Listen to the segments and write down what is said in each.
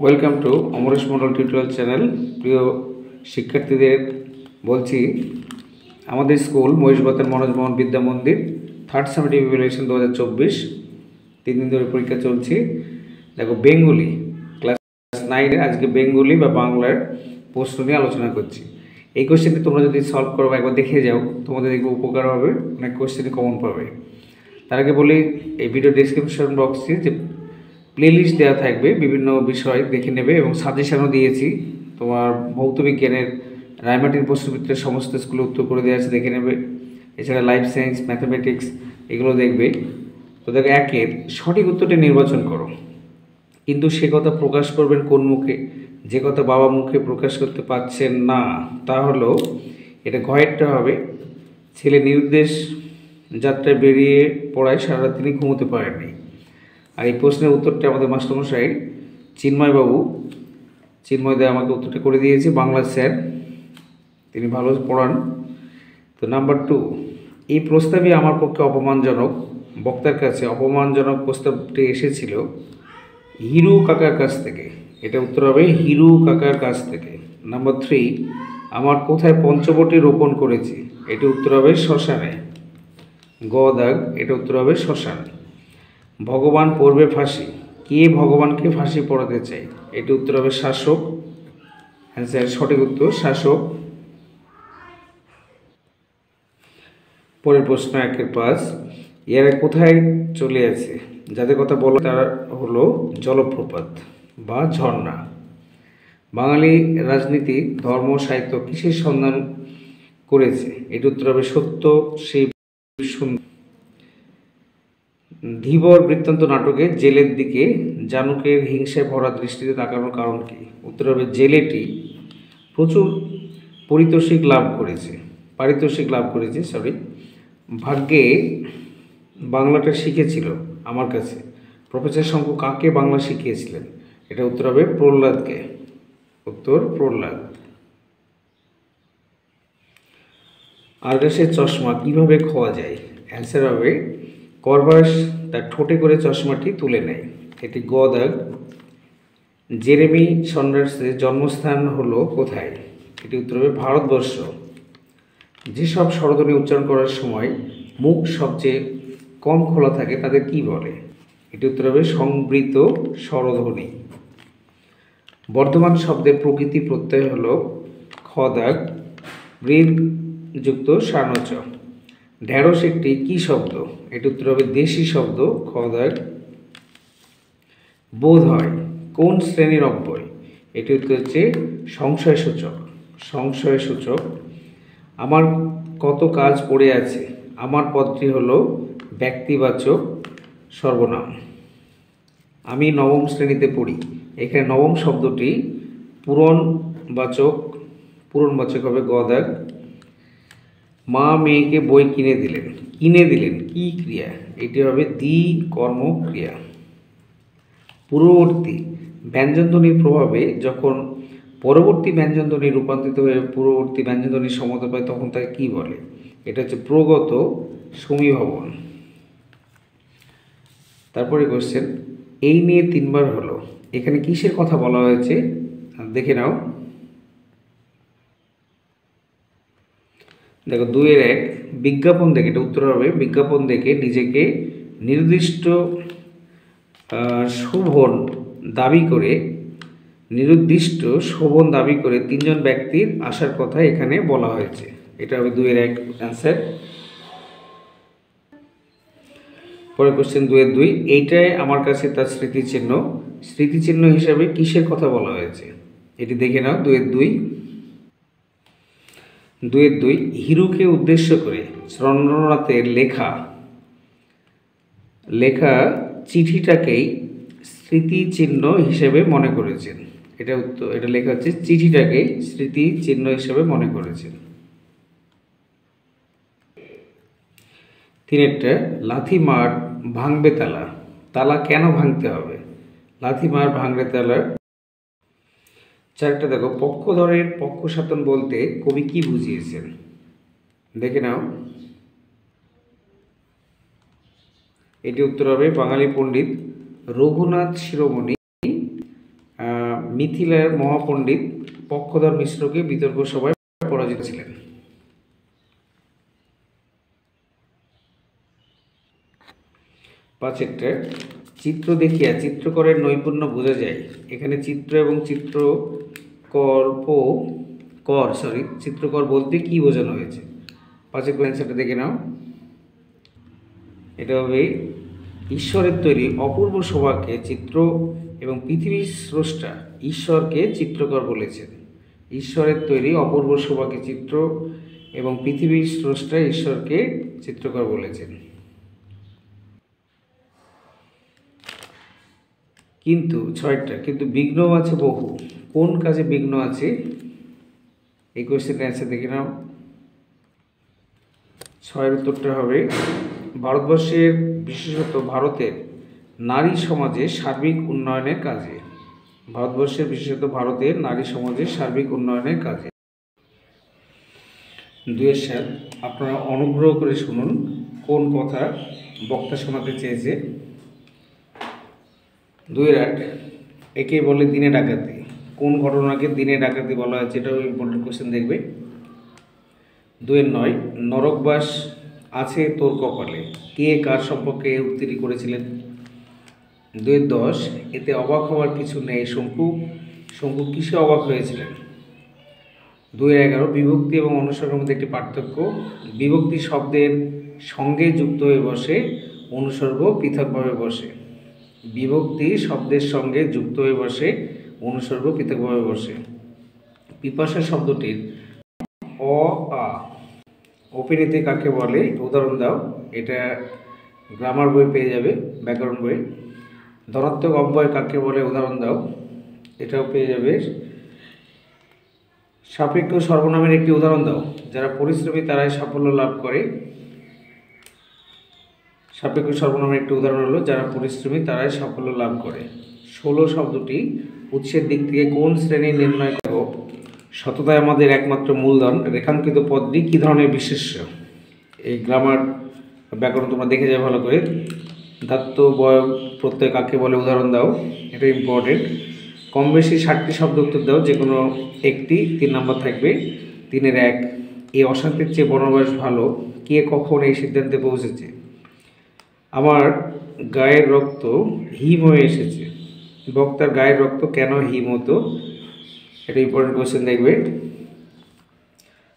Welcome to Amaresh Mondal tutorial channel. প্রিয় শিক্ষার্থীদের বলছি, আমাদের স্কুল মহিষবাতের মনোজমোহন বিদ্যা মন্দির থার্ড সামেটিভ ইভ্যালুয়েশন 2024 3 দিন ধরে পরীক্ষা চলছে। দেখো, বেঙ্গলি ক্লাস 9-এ আজকে বেঙ্গলি বা বাংলার প্রশ্ন নিয়ে আলোচনা করছি। এই কোশ্চেনটি তোমরা যদি সলভ করো বা একবার দেখে যাও, তোমাদের দেখবে উপকার হবে, অনেক কোশ্চেনই কমন পাবে। তার আগে বলি, এই ভিডিও ডেসক্রিপশন বক্সে যে প্লেলিস্ট দেওয়া থাকবে, বিভিন্ন বিষয় দেখে নেবে এবং সাজেশনও দিয়েছি। তোমার ভৌত বিজ্ঞানের রায়মাটির প্রশ্নপত্রের সমস্ত স্কুলে উত্তর করে দেওয়া আছে, দেখে নেবে। এছাড়া লাইফ সায়েন্স, ম্যাথামেটিক্স এগুলো দেখবে। তো দেখো, একের সঠিক উত্তরটি নির্বাচন করো, কিন্তু সে কথা প্রকাশ করবেন কোন মুখে? যে কথা বাবা মুখে প্রকাশ করতে পারছেন না, তা হলো এটা ঘয়েরটা হবে। ছেলে নিরুদ্দেশ যাত্রায় বেরিয়ে পড়ায় সারা রাত তিনি ঘুমোতে পারেননি। আর এই প্রশ্নের উত্তরটা আমাদের মাস্টারমশাই চিন্ময়বাবু, চিন্ময়দা আমাকে উত্তরটা করে দিয়েছে, বাংলা স্যার, তিনি ভালো পড়ান। তো নাম্বার 2, এই প্রস্তাবই আমার পক্ষে অপমানজনক। বক্তার কাছে অপমানজনক প্রস্তাবটি এসেছিল হিরু কাকার কাছ থেকে। এটা উত্তর হবে হিরু কাকার কাছ থেকে। নাম্বার 3, আমার কোথায় পঞ্চবটি রোপণ করেছি? এটি উত্তর হবে শ্মশানে। গ দাগ, এটা উত্তর হবে শ্মশান। ভগবান পড়বে ফাঁসি, কে ভগবানকে ফাঁসি পড়াতে চাই? এটি উত্তর হবে শাসক। অ্যান্সার সঠিক উত্তর শাসক। পরের প্রশ্ন 1-5, এরা কোথায় চলে আছে? যাদের কথা বলো তারা হলো জলপ্রপাত বা ঝর্ণা। বাঙালি রাজনীতি, ধর্ম, সাহিত্য কিসের সন্ধান করেছে? এটি উত্তর হবে সত্য, শিব, সুন্দর। ধীবর বৃত্তান্ত নাটকে জেলের দিকে জানুকের হিংসায় ভরা দৃষ্টিতে তাকানোর কারণ কি? উত্তর হবে জেলেটি প্রচুর পারিতোষিক লাভ করেছে। ভাগ্যে বাংলাটা শিখেছিল আমার কাছে। প্রফেসর শঙ্কু কাকে বাংলা শিখিয়েছিলেন? এটা উত্তর হবে প্রহ্লাদকে। উত্তর প্রহ্লাদ। আরগাসের চশমা কিভাবে খোয়া যায়? অ্যান্সার হবে করবাস তার ঠোঁটে করে চশমাটি তুলে নেয়। এটি গ দাগ। জেরেমি সন্ডার্সের জন্মস্থান হলো কোথায়? এটি উত্তর হবে ভারতবর্ষ। যেসব স্বরধ্বনি উচ্চারণ করার সময় মুখ সবচেয়ে কম খোলা থাকে তাদের কি বলে? এটি উত্তর হবে সংবৃত স্বরধ্বনি। বর্ধমান শব্দের প্রকৃতি প্রত্যয় হলো খ দাগ বৃদ্ধযুক্ত সানচ। ঢেঁড়স একটি কি শব্দ? এটি উত্তর হবে দেশি শব্দ। খ দাগ। বোধ হয় কোন শ্রেণীর অব্যয়? এটি উত্তর হচ্ছে সংশয়সূচক। আমার কত কাজ পড়ে আছে? আমার পদটি হলো ব্যক্তিবাচক সর্বনাম। আমি নবম শ্রেণীতে পড়ি, এখানে নবম শব্দটি পূরণবাচক হবে গ দাগ। মা মেয়েকে বই কিনে দিলেন কি ক্রিয়া? এটি হবে দ্বি কর্ম ক্রিয়া। পূর্ববর্তী ব্যঞ্জনধ্বনির প্রভাবে যখন পরবর্তী ব্যঞ্জনধ্বনি রূপান্তরিত হয়ে পূর্ববর্তী ব্যঞ্জনধ্বনির সমতা পায়, তখন তাকে কি বলে? এটা হচ্ছে প্রগত সমীভবন। তারপরে কোশ্চেন, এই নিয়ে 3বার হলো, এখানে কিসের কথা বলা হয়েছে? দেখে নাও। দেখো, 2-1 বিজ্ঞাপন দেখে, এটা উত্তর হবে বিজ্ঞাপন দেখে নিজেকে নির্দিষ্ট শোভন দাবি করে 3জন ব্যক্তির আসার কথা এখানে বলা হয়েছে। এটা হবে 2-1 অ্যান্সার। পরের কোশ্চেন 2-2, এইটাই আমার কাছে তার স্মৃতিচিহ্ন হিসাবে কিসের কথা বলা হয়েছে? এটি দেখে নাও। 2-2 হিরুকে উদ্দেশ্য করে চন্দ্রনাথের লেখা চিঠিটাকেই স্মৃতিচিহ্ন হিসেবে মনে করেছেন। এটা লেখা হচ্ছে চিঠিটাকেই স্মৃতিচিহ্ন হিসেবে মনে করেছেন। 3-টা লাথি মার ভাঙবে তালা কেন ভাঙতে হবে? লাথি মার ভাঙবে তালা। 4-টা দেখো, পক্ষধরের পক্ষসাধন বলতে কবি কি বুঝিয়েছেন? দেখে নাও। এটি উত্তর হবে বাঙালি পণ্ডিত রঘুনাথ শিরোমণি মিথিলার মহাপণ্ডিত পক্ষধর মিশ্রকে বিতর্ক সভায় পরাজিত ছিলেন? 5 চিত্র দেখিয়া চিত্রকরের নৈপুণ্য বোঝা যায়। এখানে চিত্র এবং চিত্রকর বলতে কি বোঝানো হয়েছে? 5 অ্যান্সারটা দেখে নাও। এটা হবে ঈশ্বরের তৈরি অপূর্ব শোভাকে চিত্র এবং পৃথিবীর স্রষ্টা ঈশ্বরকে চিত্রকর বলেছেন। ঈশ্বরের তৈরি অপূর্ব শোভাকে চিত্র এবং পৃথিবীর স্রষ্টা ঈশ্বরকে চিত্রকর বলেছেন। কিন্তু 6টা কিন্তু বিঘ্ন আছে বহু, কোন কাজে বিঘ্ন আছে? এই কোয়েশ্চেনের অ্যান্সার দেখে নাও। 6-এর উত্তরটা হবে ভারতবর্ষের বিশেষত ভারতের নারী সমাজের সার্বিক উন্নয়নের কাজে। ভারতবর্ষের বিশেষত ভারতের নারী সমাজের সার্বিক উন্নয়নের কাজে। 2 সাল আপনারা অনুগ্রহ করে শুনুন কোন কথা বক্তা শোনাতে চেয়েছে। 2-8 একে বলে দিনে ডাকাতি। কোন ঘটনাকে দিনে ডাকাতি বলা হয়েছে? এটাও ইম্পর্টেন্ট কোয়েশ্চেন দেখবে। 2-9 নরকবাস আছে তোর কপালে, কে কার সম্পর্কে উক্তিটি করেছিলেন? 2-10 এতে অবাক হওয়ার কিছু নেই, শঙ্কু কিসে অবাক হয়েছিলেন? 2-11 বিভক্তি এবং অনুসর্গের মধ্যে একটি পার্থক্য। বিভক্তি শব্দের সঙ্গে যুক্ত হয়ে বসে, অনুসর্গ পৃথকভাবে বসে। বিভক্তি শব্দের সঙ্গে যুক্ত হয়ে বসে, অনুসর্গ পৃথকভাবে বসে। পিপাসা শব্দটির অ আ অপিনীতি কাকে বলে? উদাহরণ দাও। এটা গ্রামার বই পেয়ে যাবে, ব্যাকরণ বই। ধনাত্মক অব্যয় কাকে বলে? উদাহরণ দাও। এটাও পেয়ে যাবে। সাপেক্ষ সর্বনামের একটি উদাহরণ দাও। যারা পরিশ্রমী তারাই সাফল্য লাভ করে। সাপেক্ষ সর্বনামের একটি উদাহরণ হলো যারা পরিশ্রমী তারাই সাফল্য লাভ করে। 16 শব্দটি উৎসের দিক থেকে কোন শ্রেণী নির্ণয় করব? সততাই আমাদের একমাত্র মূলধন। রেখাঙ্কিত পদটি কী ধরনের বিশেষ্য? এই গ্রামার ব্যাকরণ তোমরা দেখে যাবে ভালো করে। ধাত্ব বয় প্রত্যয় কাকে বলে? উদাহরণ দাও। এটা ইম্পর্টেন্ট। কম বেশি 60টি শব্দ উত্তর দাও, যে কোনো একটি। 3 নম্বর থাকবে। 3-1 এই অশান্তির চেয়ে বনবাস ভালো, কে কখন এই সিদ্ধান্তে পৌঁছেছে? আমার গায়ের রক্ত হিম হয়ে এসেছে। বক্তার গায়ের রক্ত কেন হিম হতো? এটা ইম্পর্টেন্ট কোয়েশ্চেন দেখবে।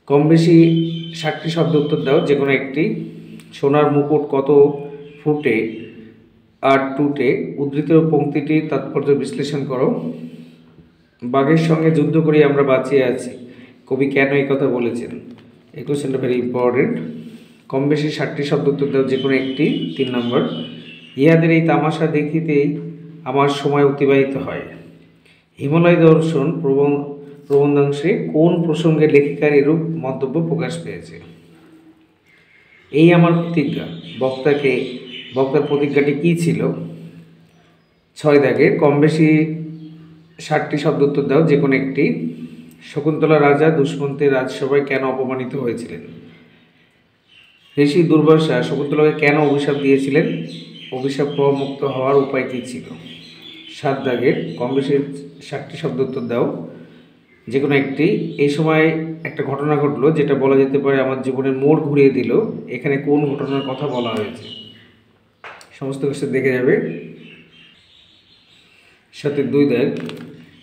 কম বেশি 60টি শব্দ উত্তর দাও, যে কোনো একটি। সোনার মুকুট কত ফুটে আর টুটে? উদ্ধৃত পংক্তিটির তাৎপর্য বিশ্লেষণ করো। বাঘের সঙ্গে যুদ্ধ করে আমরা বাঁচিয়ে আছি, কবি কেন এই কথা বলেছেন? এই কোয়েশ্চেনটা ভেরি ইম্পর্টেন্ট। কম বেশি 60টি শব্দ উত্তর দাও, যে কোনো একটি। 3 নম্বর ইহাদের এই তামাশা দেখিতেই আমার সময় অতিবাহিত হয়। হিমালয় দর্শন প্রবন্ধাংশে কোন প্রসঙ্গে লেখিকার এরূপ মন্তব্য প্রকাশ পেয়েছে? এই আমার প্রতিজ্ঞা। বক্তার প্রতিজ্ঞাটি কী ছিল? 6 দাগের কম বেশি 60টি শব্দ উত্তর দাও, যে কোনো একটি। শকুন্তলা রাজা দুষ্মন্তের রাজসভায় কেন অপমানিত হয়েছিলেন? ঋষি দুর্বাসা শকুন্তলাকে কেন অভিশাপ দিয়েছিলেন? অভিশাপ মুক্ত হওয়ার উপায় কী ছিল? 7 দাগের কম বেশি 60টি শব্দ উত্তর দাও, যে কোনো একটি। এই সময় একটা ঘটনা ঘটলো যেটা বলা যেতে পারে আমার জীবনের মোড় ঘুরিয়ে দিল। এখানে কোন ঘটনার কথা বলা হয়েছে? সমস্ত কিছু দেখে যাবে। সাথে 2 দাগ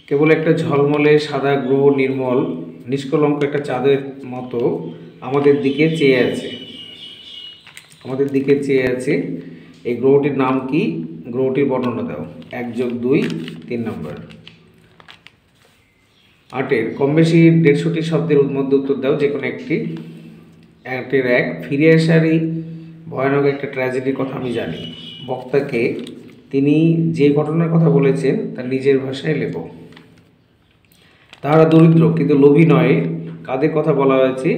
কেবল একটা ঝলমলে সাদা গ্রহ নির্মল নিষ্কলঙ্ক একটা চাঁদের মতো আমাদের দিকে চেয়ে আছে। এই গ্রহটির নাম কি? গ্রহটির বর্ণনা দাও। 1+2 3 নম্বর। 8 কম বেশি 150টি শব্দের মধ্যে উত্তর দাও, যে কোনো একটি। 1 ফিরে আসারই ভয়ানক একটা ট্র্যাজেডির কথা আমি জানি। বক্তাকে তিনি যে ঘটনার কথা বলেছেন তার নিজের ভাষায় লেখো। তাহারা দরিদ্র কিন্তু লোভী নয়, কাদের কথা বলা হয়েছে?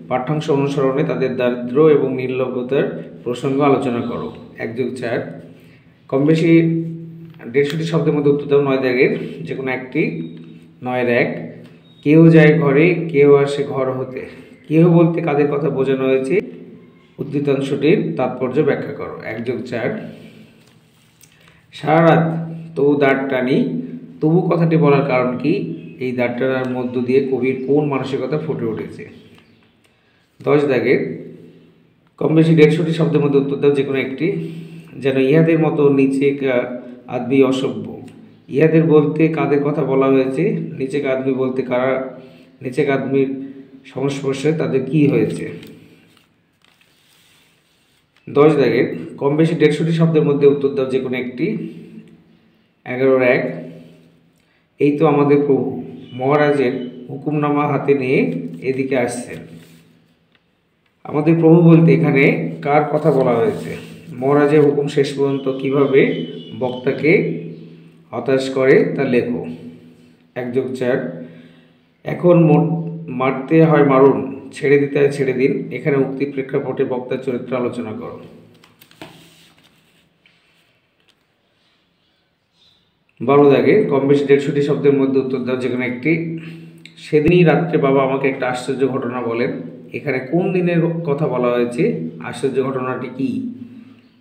পাঠ্যাংশ অনুসরণে তাদের দারিদ্র্য এবং নির্লভ্যতার প্রসঙ্গ আলোচনা করো। 1+4 কম বেশি 150টি শব্দের মধ্যে উত্তর দাও। 9 দাগের যে কোনো একটি। 9-1 কেউ যায় ঘরে, কেউ আসে ঘর হতে। কেহ বলতে কাদের কথা বোঝানো হয়েছে? উদ্ধৃতাংশটির তাৎপর্য ব্যাখ্যা করো। 1+4 সারা রাত তবু দাঁড় টানি, তবু কথাটি বলার কারণ কি? এই দাঁড়টার মধ্য দিয়ে কবির কোন মানসিকতা ফুটে উঠেছে? 10 দাগের কম বেশি 150টি শব্দের মধ্যে উত্তর দাও যে কোনো একটি। যেন ইহাদের মতো নিচে আদমি অসভ্য। ইহাদের বলতে কাদের কথা বলা হয়েছে? নিচে আদমি বলতে কারা নিচে আদমির সংস্পর্শে তাদের কি হয়েছে? 10 দাগের কম বেশি 150টি শব্দের মধ্যে উত্তর দাও যে কোনো একটি। 11-1 এই তো আমাদের প্রভু মহারাজের হুকুমনামা হাতে নিয়ে এদিকে আসছেন। আমাদের প্রভু বলতে এখানে কার কথা বলা হয়েছে? মহারাজের হুকুম শেষ পর্যন্ত কিভাবে বক্তাকে হতাশ করে তা লেখো। 1+4 এখন মারতে হয় মারুন, ছেড়ে দিতে হয় ছেড়ে দিন। এখানে উক্তির প্রেক্ষাপটে বক্তার চরিত্র আলোচনা করো। 12 দাগে কম বেশি 150টি শব্দের মধ্যে উত্তর দাও যে কোনো একটি। সেদিনই রাত্রে বাবা আমাকে একটা আশ্চর্য ঘটনা বলেন। এখানে কোন দিনের কথা বলা হয়েছে? আশ্চর্য ঘটনাটি কি?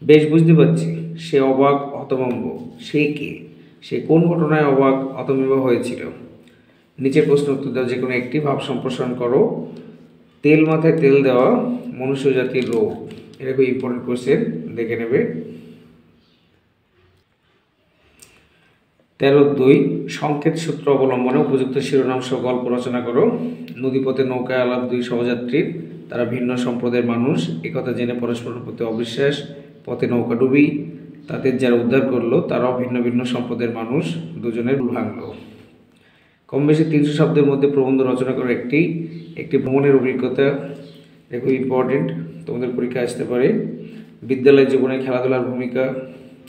বেশ বুঝতে পারছি, সে অবাক হতভম্ব। সে কে? সে কোন ঘটনায় অবাক হতভম্ব হয়েছিল? নিচের প্রশ্ন উত্তর দাও যে কোনো একটি। ভাব সম্প্রসারণ করো। তেল মাথায় তেল দেওয়া মনুষ্য জাতির রোগ। এটা খুব ইম্পর্টেন্ট কোশ্চেন, দেখে নেবে। 13-2 সংকেত সূত্র অবলম্বনে উপযুক্ত শিরোনাম সহ গল্প রচনা করো। নদীপথে নৌকায় আলাপ 2 সহযাত্রীর, তারা ভিন্ন সম্প্রদায়ের মানুষ, একথা জেনে পরস্পরের প্রতি অবিশ্বাস। পথে নৌকা ডুবি, তাদের যারা উদ্ধার করলো তারাও ভিন্ন ভিন্ন সম্প্রদায়ের মানুষ, দুজনের ভুল ভাঙলো। কম বেশি 300 শব্দের মধ্যে প্রবন্ধ রচনা করো একটি ভ্রমণের অভিজ্ঞতা। খুব ইম্পর্টেন্ট, তোমাদের পরীক্ষা আসতে পারে। বিদ্যালয় জীবনে খেলাধুলার ভূমিকা,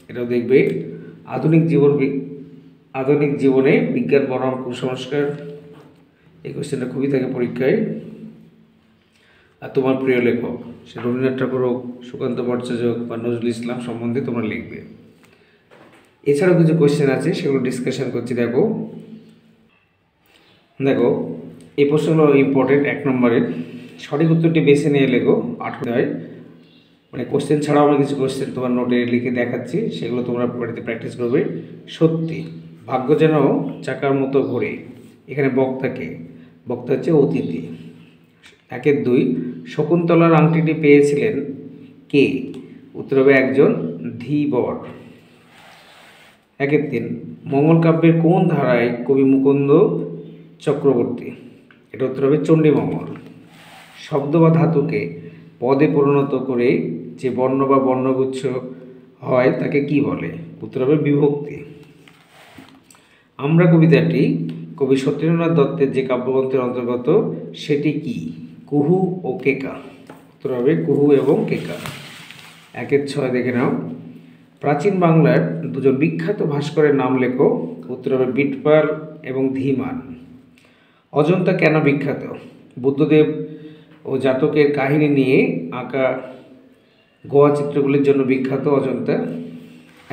এটাও দেখবে। আধুনিক জীবনে বিজ্ঞান বনাম কুসংস্কার, এই কোশ্চেনটা খুবই থাকে পরীক্ষায়। আর তোমার প্রিয় লেখক, সে রবীন্দ্রনাথ ঠাকুর হোক, সুকান্ত ভট্টাচার্য বা নজরুল ইসলাম সম্বন্ধে তোমরা লিখবে। এছাড়াও কিছু কোশ্চেন আছে, সেগুলো ডিসকাশন করছি। দেখো এই প্রশ্নগুলো ইম্পর্টেন্ট। 1 নম্বরের সঠিক উত্তরটি বেছে নিয়ে লেখো। 8 হয় মানে কোশ্চেন ছাড়াও আমি কিছু কোশ্চেন তোমার নোটে লিখে দেখাচ্ছি, সেগুলো তোমরা বাড়িতে প্র্যাকটিস করবে। সত্যি ভাগ্য যেন চাকার মতো ঘোরে। এখানে বক্তা হচ্ছে অতিথি। 1-2 শকুন্তলার আংটিটি পেয়েছিলেন কে? উত্তর হবে একজন ধীবর। 1-3 মঙ্গল কাব্যের কোন ধারায় কবি মুকুন্দ চক্রবর্তী? এটা উত্তর হবে চণ্ডীমঙ্গল। শব্দ বা ধাতুকে পদে পরিণত করে যে বর্ণ বা বর্ণগুচ্ছ হয় তাকে কি বলে? উত্তর হবে বিভক্তি। আমরা কবিতাটি কবি সত্যেন্দ্রনাথ দত্তের যে কাব্যগ্রন্থের অন্তর্গত, সেটি কি? কুহু ও কেকা। উত্তর হবে কুহু এবং কেকা। 1-6 দেখে নাও। প্রাচীন বাংলার দুজন বিখ্যাত ভাস্করের নাম লেখো। উত্তর হবে বিটপাল এবং ধীমান। অজন্তা কেন বিখ্যাত? বুদ্ধদেব ও জাতকের কাহিনী নিয়ে আঁকা গোয়া চিত্রগুলির জন্য বিখ্যাত অজন্তা।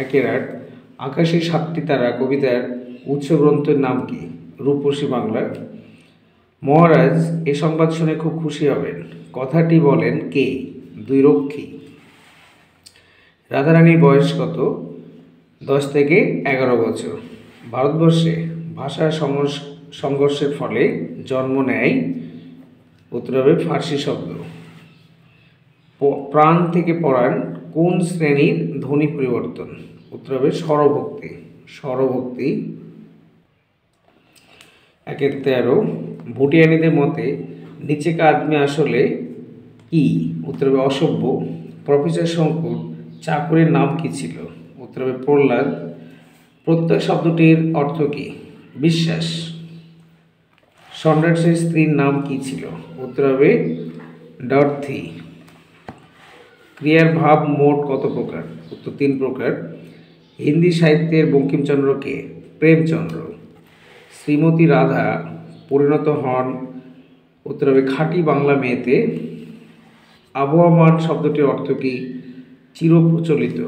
1-8 আকাশে 7টি তারা কবিতার উৎস গ্রন্থের নাম কি? রূপসী বাংলা। মহারাজ এ সংবাদ শুনে খুব খুশি হবেন, কথাটি বলেন কে? 2 রক্ষী। রাধারানীর বয়স কত? 10 থেকে 11 বছর। ভারতবর্ষে ভাষার সংঘর্ষের ফলে জন্ম নেয়, উত্তর হবে ফার্সি শব্দ। প্রাণ থেকে পরাণ কোন শ্রেণীর ধ্বনি পরিবর্তন? উত্তর হবে স্বরভক্তি। 1-13 ভুটিয়ানিদের মতে নিচেকা আদমি আসলে কি? উত্তর হবে অসভ্য। প্রফেসর শঙ্কুর চাকরের নাম কি ছিল? উত্তর হবে প্রহ্লাদ। প্রত্যয় শব্দটির অর্থ কি? বিশ্বাস। সম্রাটের স্ত্রীর নাম কি ছিল? উত্তর হবে ডরথি। ক্রিয়ার ভাব মোট কত প্রকার? উত্তর 3 প্রকার। হিন্দি সাহিত্যের বঙ্কিমচন্দ্র কে? প্রেমচন্দ্র। শ্রীমতী রাধা পরিণত হন, উত্তর হবে খাঁটি বাংলা মেয়েতে। আবহমান শব্দটির অর্থ কি? চিরপ্রচলিত।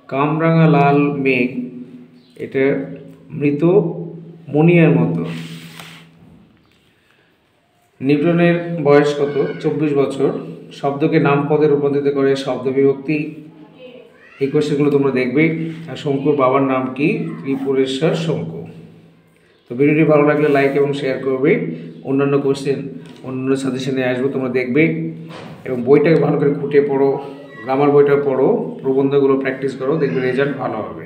কামরাঙা লাল মেঘ, এটা মৃত মনিয়ার মতো। নিউটনের বয়স কত? 24 বছর। শব্দকে নামপদে রূপান্তরিত করে শব্দ বিভক্তি। এই কোশ্চেনগুলো তোমরা দেখবে। আর শঙ্কুর বাবার নাম কি? ত্রিপুরেশ্বর শঙ্কু। তো ভিডিওটি ভালো লাগলে লাইক এবং শেয়ার করবে। অন্যান্য কোশ্চেন অন্যান্য সাজেশনে আসবো, তোমরা দেখবে এবং বইটাকে ভালো করে খুঁটিয়ে পড়ো, গ্রামার বইটা পড়ো, প্রবন্ধগুলো প্র্যাকটিস করো, দেখবে রেজাল্ট ভালো হবে।